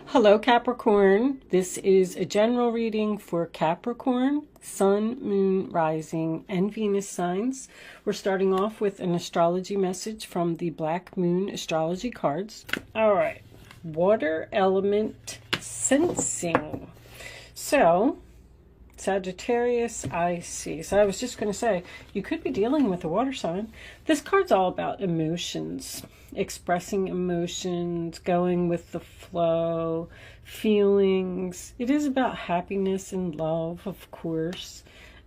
Hello, Capricorn. This is a general reading for Capricorn, Sun, Moon, Rising, and Venus signs. We're starting off with an astrology message from the Black Moon astrology cards. All right. Water element sensing. So, Sagittarius, I see. So I was just going to say, you could be dealing with a water sign. This card's all about emotions, expressing emotions, going with the flow, feelings. It is about happiness and love, of course.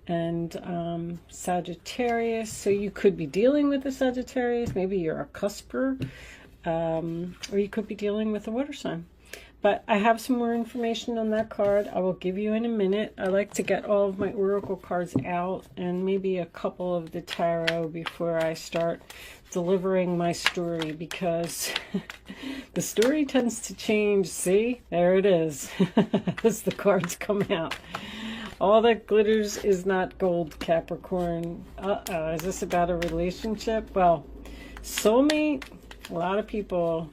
And Sagittarius, so you could be dealing with a Sagittarius. Maybe you're a cusper, or you could be dealing with a water sign. But I have some more information on that card I will give you in a minute. I like to get all of my oracle cards out and maybe a couple of the tarot before I start delivering my story, because the story tends to change. See, there it is as the cards come out. All that glitters is not gold, Capricorn. Is this about a relationship? Well, soulmate, a lot of people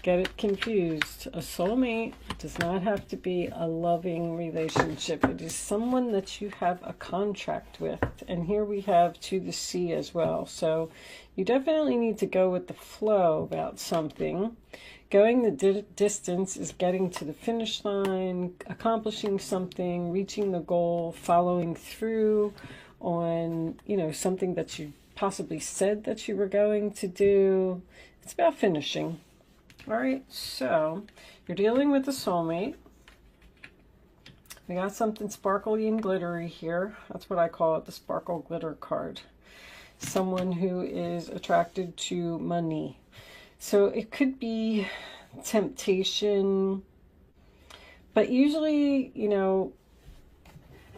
get it confused. A soulmate does not have to be a loving relationship. It is someone that you have a contract with. And here we have to the sea as well. So you definitely need to go with the flow about something. Going the distance is getting to the finish line, accomplishing something, reaching the goal, following through on, something that you possibly said that you were going to do. It's about finishing. All right, so you're dealing with a soulmate. We got something sparkly and glittery here. That's what I call it, the sparkle glitter card. Someone who is attracted to money. So it could be temptation, but usually,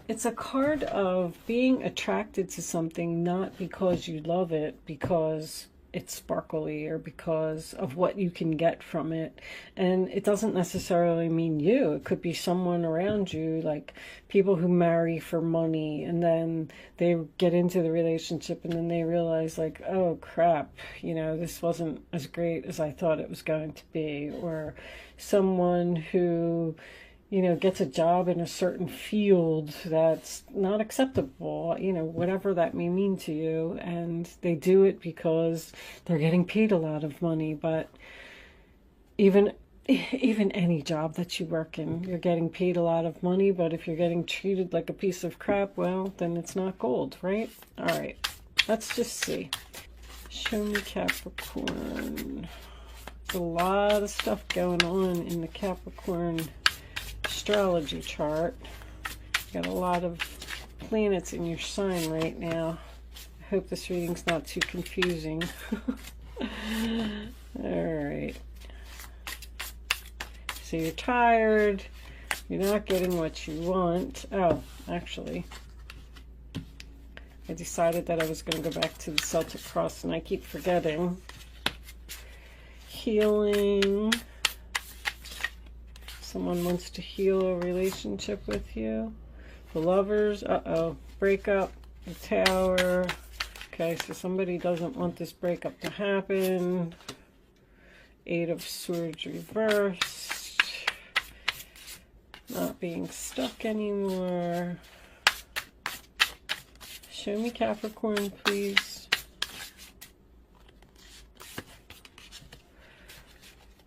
it's a card of being attracted to something not because you love it, because it's sparkly or because of what you can get from it. And it doesn't necessarily mean you. It could be someone around you, like people who marry for money and then they get into the relationship and then they realize, like, oh crap, this wasn't as great as I thought it was going to be. Or someone who gets a job in a certain field that's not acceptable, whatever that may mean to you. And they do it because they're getting paid a lot of money. But even any job that you work in, you're getting paid a lot of money. But if you're getting treated like a piece of crap, well, then it's not gold, right? All right, let's just see. Show me Capricorn. There's a lot of stuff going on in the Capricorn astrology chart. Got a lot of planets in your sign right now. I hope this reading's not too confusing. Alright. So you're tired. You're not getting what you want. Oh, actually, I decided that I was going to go back to the Celtic Cross and I keep forgetting. Healing. Someone wants to heal a relationship with you. The Lovers, breakup, the Tower. Okay, so somebody doesn't want this breakup to happen. Eight of Swords reversed. Not being stuck anymore. Show me Capricorn, please.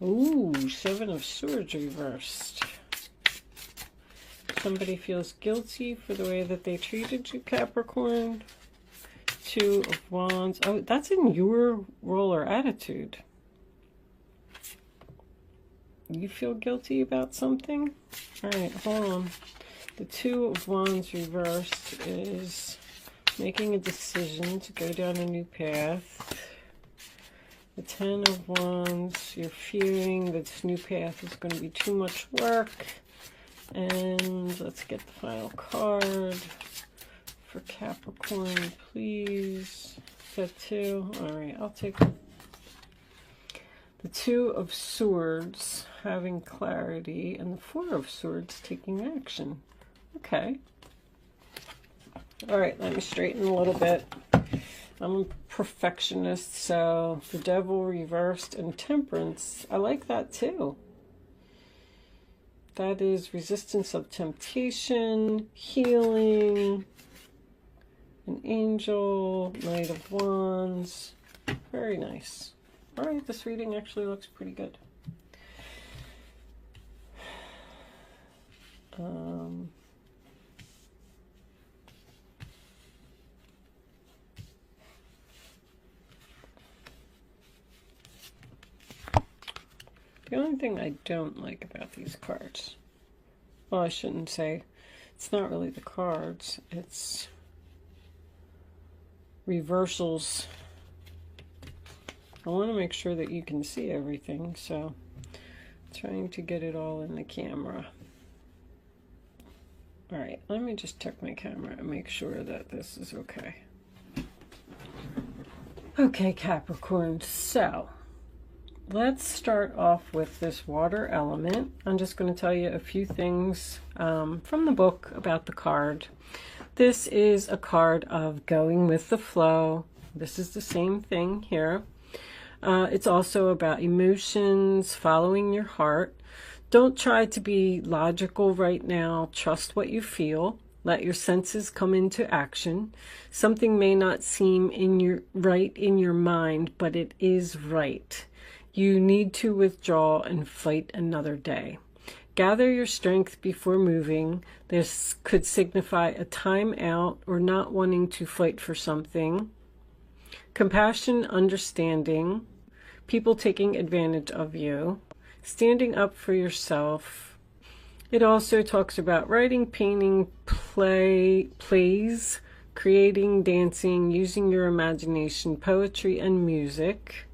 Ooh, Seven of Swords reversed. Somebody feels guilty for the way that they treated you, Capricorn. Two of Wands. Oh, that's in your role or attitude. You feel guilty about something? All right, hold on. The Two of Wands reversed is making a decision to go down a new path. The Ten of Wands, you're fearing that this new path is going to be too much work. And let's get the final card for Capricorn, please. That two. All right, I'll take the Two of Swords, having clarity, and the Four of Swords, taking action. Okay. All right, let me straighten a little bit. I'm a perfectionist, so the Devil reversed and Temperance. I like that too. That is resistance of temptation, healing, an angel, Knight of Wands. Very nice. All right, this reading actually looks pretty good. The only thing I don't like about these cards, well, I shouldn't say, it's not really the cards, it's reversals. I want to make sure that you can see everything, so I'm trying to get it all in the camera. All right, let me just check my camera and make sure that this is okay. Okay, Capricorn, so let's start off with this water element. I'm just going to tell you a few things from the book about the card. This is a card of going with the flow. This is the same thing here. It's also about emotions, following your heart. Don't try to be logical right now. Trust what you feel. Let your senses come into action. Something may not seem right in your mind, but it is right. You need to withdraw and fight another day. Gather your strength before moving. This could signify a time out or not wanting to fight for something. Compassion, understanding, people taking advantage of you, standing up for yourself. It also talks about writing, painting, plays, creating, dancing, using your imagination, poetry and music,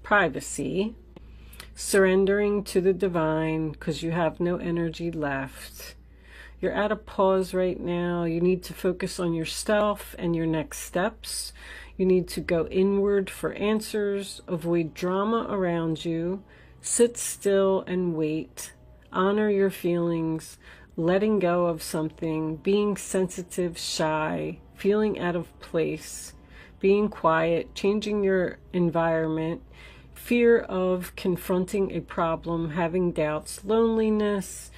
privacy, surrendering to the divine because you have no energy left. You're at a pause right now. You need to focus on yourself and your next steps. You need to go inward for answers, avoid drama around you, sit still and wait, honor your feelings, letting go of something, being sensitive, shy, feeling out of place, being quiet, changing your environment, fear of confronting a problem, having doubts, loneliness,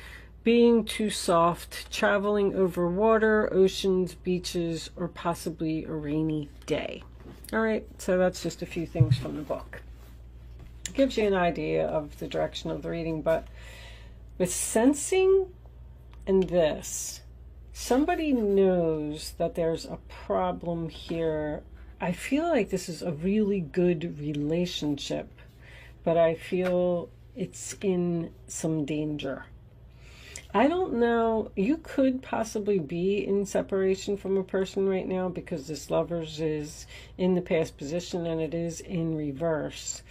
being too soft, traveling over water, oceans, beaches, or possibly a rainy day. All right, so that's just a few things from the book. It gives you an idea of the direction of the reading, but with sensing and this, somebody knows that there's a problem here. I feel like this is a really good relationship, but I feel it's in some danger. I don't know, you could possibly be in separation from a person right now because this Lovers is in the past position and it is in reverse.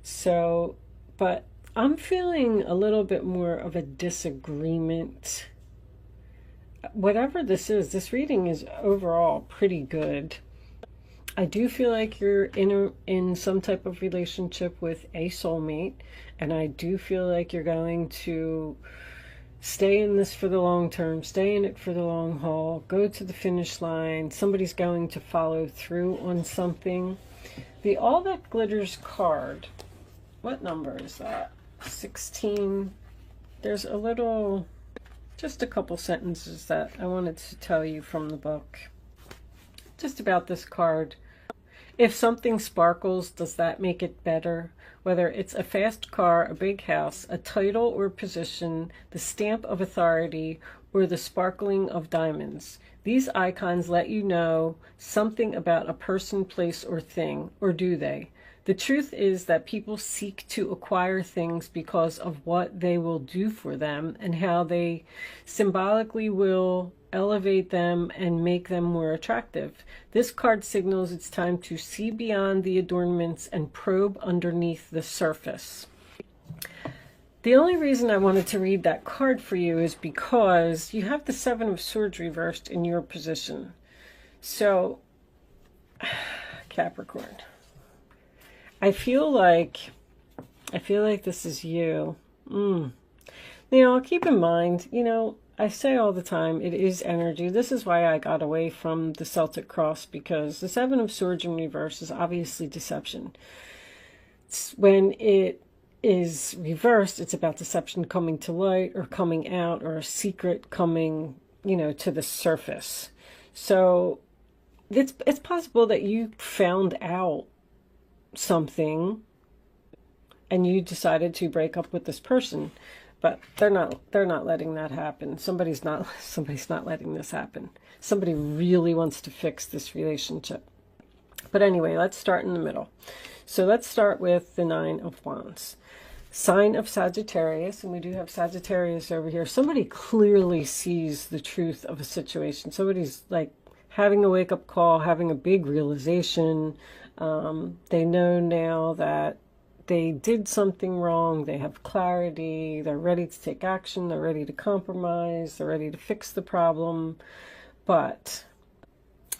So, but I'm feeling a little bit more of a disagreement. Whatever this is, this reading is overall pretty good. I do feel like you're in some type of relationship with a soulmate, and I do feel like you're going to stay in this for the long term, stay in it for the long haul, go to the finish line. Somebody's going to follow through on something. The All That Glitters card, what number is that? 16. There's a little, just a couple sentences that I wanted to tell you from the book. Just about this card. If something sparkles, does that make it better? Whether it's a fast car, a big house, a title or position, the stamp of authority, or the sparkling of diamonds. These icons let you know something about a person, place, or thing, or do they? The truth is that people seek to acquire things because of what they will do for them and how they symbolically will elevate them and make them more attractive. This card signals it's time to see beyond the adornments and probe underneath the surface. The only reason I wanted to read that card for you is because you have the Seven of Swords reversed in your position. So, Capricorn, I feel like this is you. Now, keep in mind, I say all the time, it is energy. This is why I got away from the Celtic cross, because the Seven of Swords in reverse is obviously deception. It's when it is reversed, it's about deception coming to light or coming out, or a secret coming, to the surface. So it's possible that you found out something and you decided to break up with this person, but they're not letting that happen. Somebody's not letting this happen. Somebody really wants to fix this relationship. But anyway, let's start in the middle. So let's start with the Nine of Wands. Sign of Sagittarius, and we do have Sagittarius over here. Somebody clearly sees the truth of a situation. Somebody's like having a wake-up call, having a big realization. They know now that they did something wrong. They have clarity. They're ready to take action. They're ready to compromise. They're ready to fix the problem. But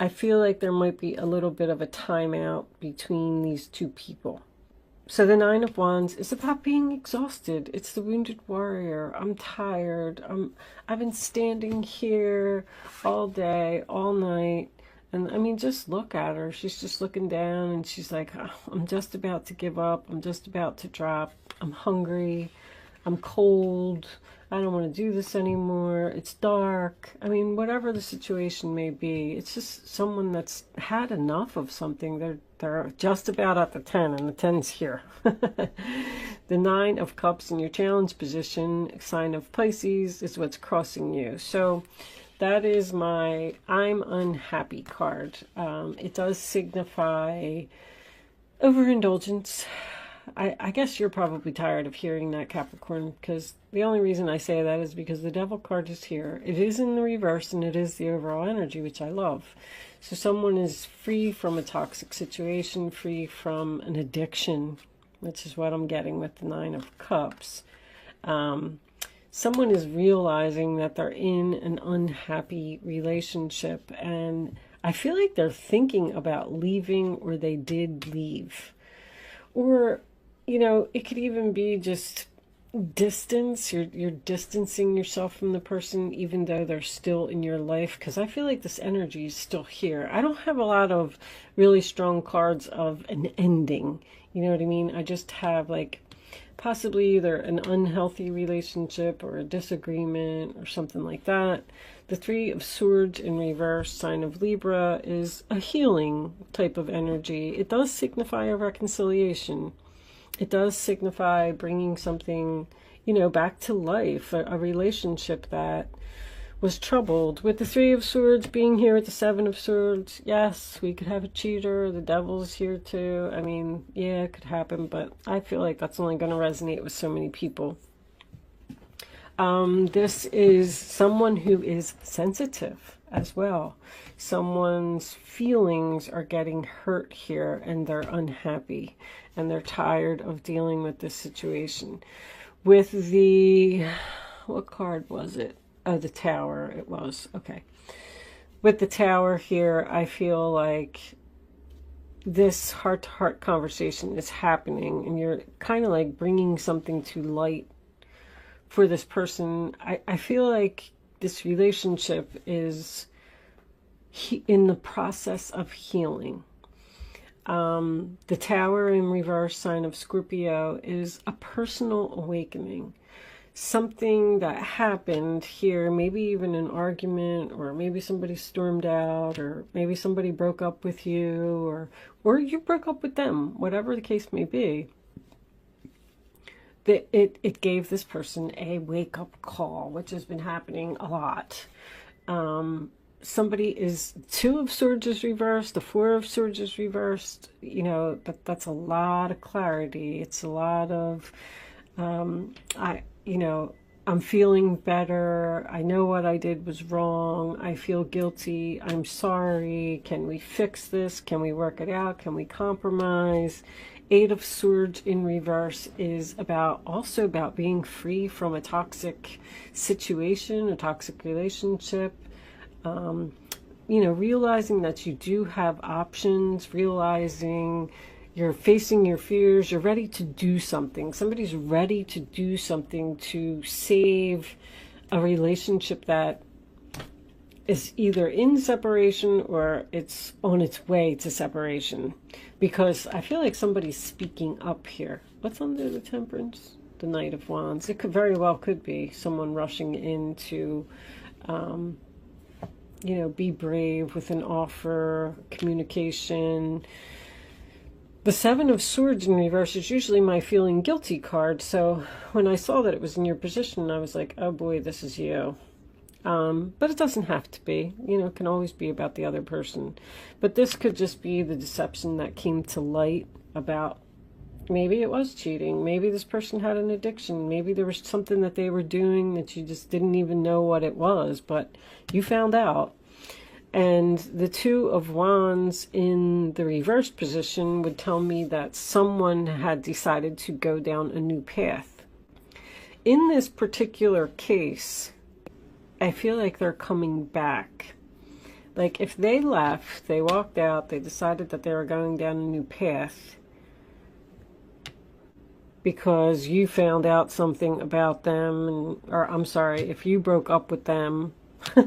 I feel like there might be a little bit of a timeout between these two people. So the Nine of Wands is about being exhausted. It's the wounded warrior. I'm tired. I've been standing here all day, all night. And I mean, just look at her. She's just looking down and she's like, oh, I'm just about to give up. I'm just about to drop. I'm hungry. I'm cold. I don't want to do this anymore. It's dark. I mean, whatever the situation may be, it's just someone that's had enough of something. They're just about at the 10, and the 10's here. The Nine of Cups in your challenge position, sign of Pisces, is what's crossing you. So that is my I'm unhappy card. It does signify overindulgence. I guess you're probably tired of hearing that, Capricorn, because the only reason I say that is because the Devil card is here. It is in the reverse, and it is the overall energy, which I love. So someone is free from a toxic situation, free from an addiction, which is what I'm getting with the Nine of Cups. Someone is realizing that they're in an unhappy relationship, and I feel like they're thinking about leaving, or they did leave. Or, it could even be just distance. You're distancing yourself from the person, even though they're still in your life. Because I feel like this energy is still here. I don't have a lot of really strong cards of an ending. You know what I mean? I just have like possibly either an unhealthy relationship or a disagreement or something like that. The Three of Swords in reverse, sign of Libra, is a healing type of energy. It does signify a reconciliation. It does signify bringing something, back to life, a relationship that was troubled. With the Three of Swords being here with the Seven of Swords, yes, we could have a cheater. The Devil's here too. I mean, yeah, it could happen, but I feel like that's only going to resonate with so many people. This is someone who is sensitive as well. Someone's feelings are getting hurt here, and they're unhappy, and they're tired of dealing with this situation. With what card was it? Oh, the Tower it was. Okay. With the Tower here, I feel like this heart-to-heart conversation is happening, and you're kind of like bringing something to light for this person. I feel like this relationship is in the process of healing. The Tower in reverse, sign of Scorpio, is a personal awakening. Something that happened here, maybe even an argument, or maybe somebody stormed out, or maybe somebody broke up with you, or you broke up with them, whatever the case may be. It gave this person a wake-up call, which has been happening a lot. Two of Swords is reversed, the Four of Swords is reversed. That's a lot of clarity. It's a lot of, I'm feeling better. I know what I did was wrong. I feel guilty. I'm sorry. Can we fix this? Can we work it out? Can we compromise? Eight of Swords in reverse is also about being free from a toxic situation, a toxic relationship. Realizing that you do have options, realizing you're facing your fears, you're ready to do something. Somebody's ready to do something to save a relationship that is either in separation or it's on its way to separation. Because I feel like somebody's speaking up here. What's under the Temperance? The Knight of Wands. It could very well could be someone rushing in to, you know, be brave with an offer, communication. The Seven of Swords in reverse is usually my feeling guilty card. So when I saw that it was in your position, I was like, oh boy, this is you. But it doesn't have to be. You know, it can always be about the other person. But this could just be the deception that came to light about maybe it was cheating. Maybe this person had an addiction. Maybe there was something that they were doing that you just didn't even know what it was, but you found out. And the Two of Wands in the reverse position would tell me that someone had decided to go down a new path. In this particular case, I feel like they're coming back. Like if they left, they walked out, they decided that they were going down a new path because you found out something about them, and, or I'm sorry, if you broke up with them. All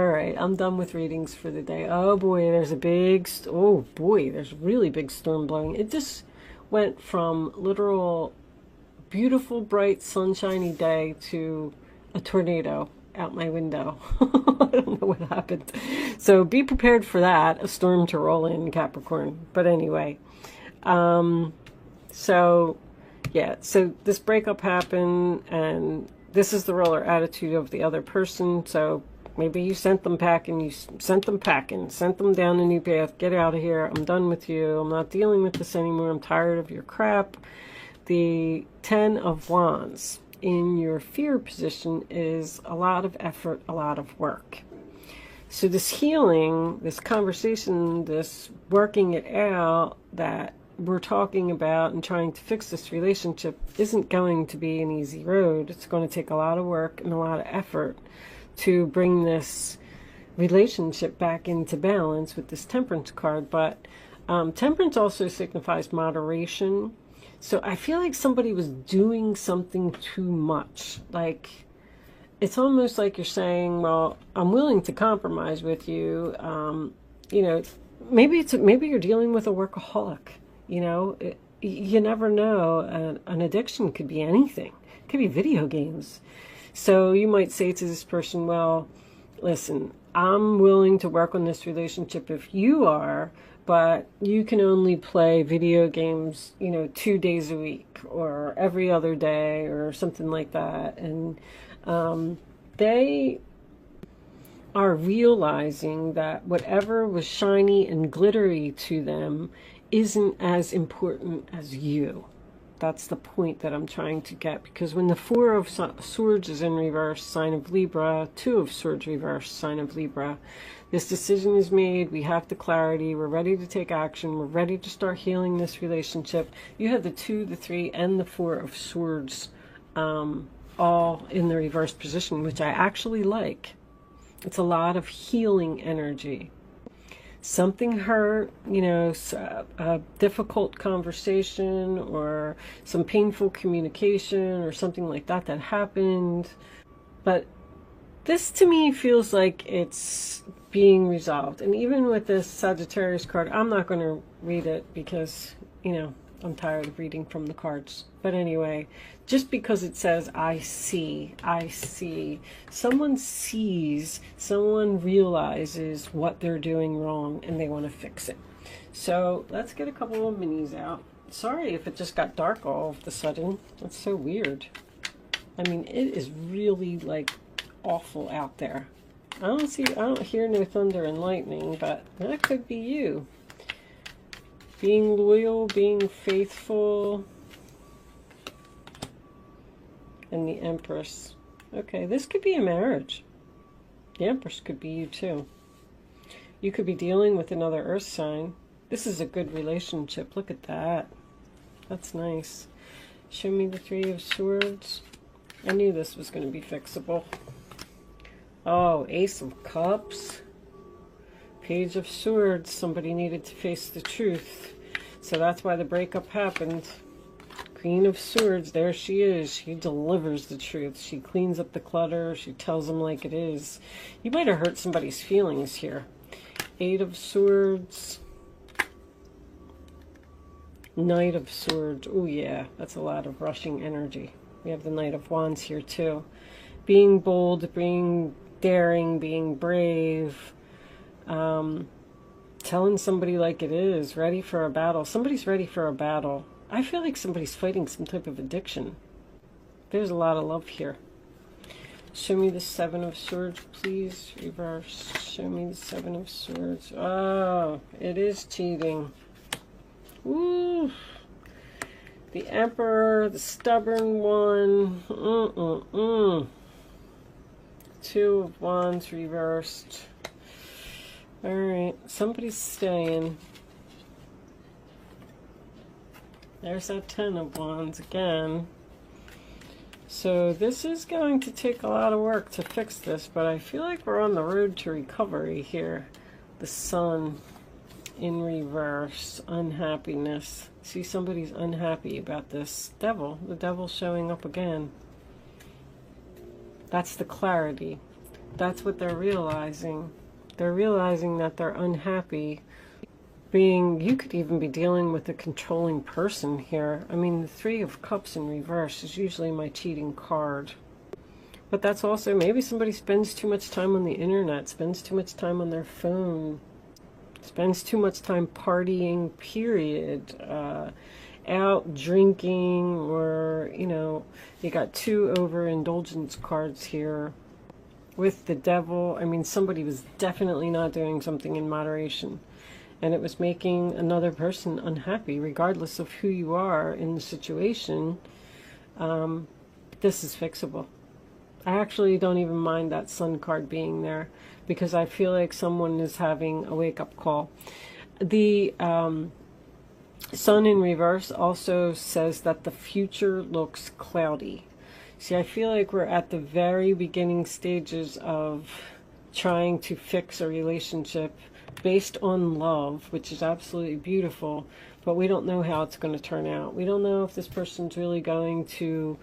right, I'm done with readings for the day. Oh boy, there's a big, oh boy, there's a really big storm blowing. It just went from literal beautiful, bright, sunshiny day to a tornado out my window. I don't know what happened. So be prepared for that, a storm to roll in, Capricorn. But anyway, so yeah, so this breakup happened, and this is the roller attitude of the other person. So maybe you sent them packing, sent them down a new path. Get out of here. I'm done with you. I'm not dealing with this anymore. I'm tired of your crap. The Ten of Wands in your fear position is a lot of effort, a lot of work. So this healing, this conversation, this working it out that we're talking about and trying to fix this relationship isn't going to be an easy road. It's going to take a lot of work and a lot of effort to bring this relationship back into balance with this Temperance card. But Temperance also signifies moderation. So I feel like somebody was doing something too much. Like, it's almost like you're saying, well, I'm willing to compromise with you. You know, maybe you're dealing with a workaholic. You know, you never know. An addiction could be anything. It could be video games. So you might say to this person, well, listen, I'm willing to work on this relationship if you are, but you can only play video games, you know, 2 days a week or every other day or something like that. And they are realizing that whatever was shiny and glittery to them isn't as important as you. That's the point that I'm trying to get, because when the Four of Swords is in reverse, sign of Libra, Two of Swords reverse, sign of Libra, this decision is made, we have the clarity, we're ready to take action, we're ready to start healing this relationship. You have the Two, the Three, and the Four of Swords all in the reverse position, which I actually like. It's a lot of healing energy. Something hurt, you know, a difficult conversation or some painful communication or something like that happened. But this to me feels like it's being resolved. And even with this Sagittarius card, I'm not going to read it because, you know, I'm tired of reading from the cards. But anyway, just because it says, I see, someone sees, someone realizes what they're doing wrong and they want to fix it. So let's get a couple of minis out. Sorry if it just got dark all of a sudden. That's so weird. I mean, it is really like awful out there. I don't hear no thunder and lightning, but that could be you. Being loyal, being faithful. And the Empress. Okay, this could be a marriage. The Empress could be you too. You could be dealing with another earth sign. This is a good relationship. Look at that. That's nice. Show me the Three of Swords. I knew this was going to be fixable. Oh, Ace of Cups. Page of Swords. Somebody needed to face the truth. So that's why the breakup happened. Queen of Swords, there she is. She delivers the truth. She cleans up the clutter. She tells them like it is. You might have hurt somebody's feelings here. Eight of Swords. Knight of Swords. Oh yeah, that's a lot of rushing energy. We have the Knight of Wands here too. Being bold, being daring, being brave. Telling somebody like it is, ready for a battle. Somebody's ready for a battle. I feel like somebody's fighting some type of addiction. There's a lot of love here. Show me the Seven of Swords, please. Reverse. Show me the Seven of Swords. Oh, it is cheating. Ooh. The Emperor, the stubborn one. Two of Wands reversed. Alright, somebody's staying. There's that Ten of Wands again. So this is going to take a lot of work to fix this, but I feel like we're on the road to recovery here. The Sun in reverse, unhappiness. See, somebody's unhappy about this. Devil, the Devil's showing up again. That's the clarity. That's what they're realizing. They're realizing that they're unhappy. You could even be dealing with a controlling person here. I mean, the Three of Cups in reverse is usually my cheating card. But that's also, maybe somebody spends too much time on the internet, spends too much time on their phone, spends too much time partying, period. Out drinking, or, you know, you got two overindulgence cards here. With the Devil, I mean, somebody was definitely not doing something in moderation. And it was making another person unhappy, regardless of who you are in the situation. This is fixable. I actually don't even mind that Sun card being there, because I feel like someone is having a wake-up call. The Sun in reverse also says that the future looks cloudy. See, I feel like we're at the very beginning stages of trying to fix a relationship based on love, which is absolutely beautiful, but we don't know how it's going to turn out. We don't know if this person's really going to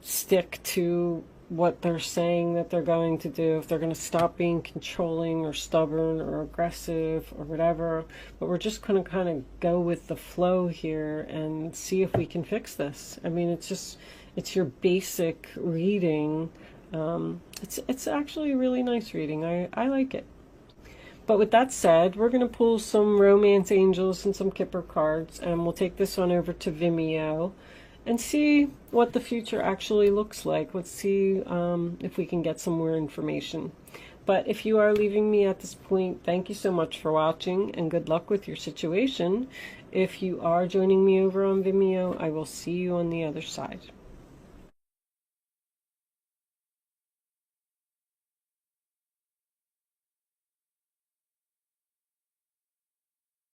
stick to what they're saying that they're going to do, if they're going to stop being controlling or stubborn or aggressive or whatever. But we're just going to kind of go with the flow here and see if we can fix this. I mean, it's your basic reading. It's actually a really nice reading. I like it. But with that said, we're going to pull some romance angels and some Kipper cards, and we'll take this one over to Vimeo and see what the future actually looks like. Let's see if we can get some more information. But if you are leaving me at this point, thank you so much for watching, and good luck with your situation. If you are joining me over on Vimeo, I will see you on the other side.